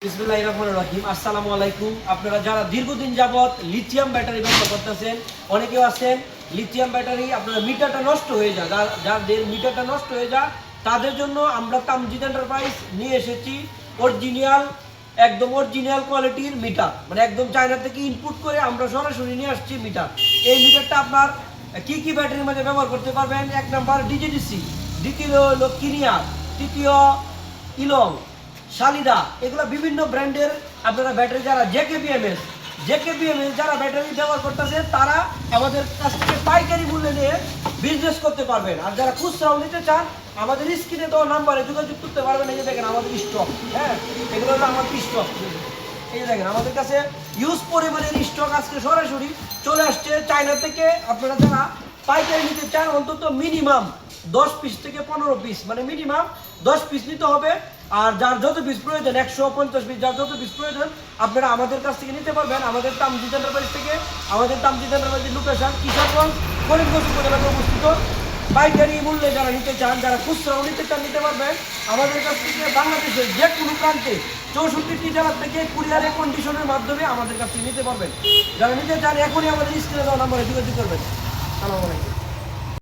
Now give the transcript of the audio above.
বিসমিল্লাহির রহমানির রহিম। আসসালামু আলাইকুম। আপনারা যারা দীর্ঘদিন যাবত লিথিয়াম ব্যাটারি ব্যবহার করতেছেন, অনেকেও আছেন লিথিয়াম ব্যাটারি আপনার মিটারটা নষ্ট হয়ে যায়, যাদের মিটারটা নষ্ট হয়ে যায় তাদের জন্য আমরা তামজিদ এন্টারপ্রাইজ নিয়ে এসেছি একদম অরিজিনাল কোয়ালিটির মিটার, মানে একদম চায়না থেকে ইনপুট করে আমরা সরাসরি নিয়ে আসছি মিটার। এই মিটারটা আপনার কি ব্যাটারির মধ্যে ব্যবহার করতে পারবেন? এক নাম্বার ডিজিডিসি, দ্বিতীয় হলো কিনিয়ার, তৃতীয় ইলং, শালিদা, এগুলো বিভিন্ন ব্র্যান্ডের আপনারা ব্যাটারি যারা জেকেবিএমএস যারা ব্যাটারি ব্যবহার করতেছে তারা আমাদের কাছ থেকে পাইকারি মূল্যে নিয়ে বিজনেস করতে পারবেন। আর যারা খুচরাও নিতে চান আমাদের স্ক্রিনে দেওয়া নাম্বারে যোগাযোগ করতে পারবেন। এই যে দেখেন আমাদের স্টক, হ্যাঁ এগুলো হলো আমাদের স্টক। এই যে দেখেন আমাদের কাছে ইউজ পরিমাণের স্টক আজকে সরাসরি চলে আসছে চায়না থেকে। আপনারা যারা পাইকারি নিতে চান অন্তত মিনিমাম 10 পিস থেকে 15 পিস, মানে মিনিমাম 10 পিস নিতে হবে। আর যার যত পিস প্রয়োজন 150 পিস, যার যত পিস প্রয়োজন আপনারা আমাদের কাছ থেকে নিতে পারবেন। আমাদের তামজিদ এন্টারপ্রাইজ থেকে, আমাদের তামজিদ এন্টারপ্রাইজের লোকেশন কিশোরগঞ্জ করিমগঞ্জ উপজেলাতে অবস্থিত। পাইকারি মূল্যে যারা নিতে চান, যারা খুচরাও নিতে চান নিতে পারবেন আমাদের কাছ থেকে। বাংলাদেশের যে কোনো প্রান্তে 64টি জেলা থেকে কুরিয়ারে কন্ডিশনের মাধ্যমে আমাদের কাছ থেকে নিতে পারবেন। যারা নিতে চান এখনই আমাদের স্ক্রিনে দেওয়া নাম্বারে যোগাযোগ করবেন। আসসালামু আলাইকুম।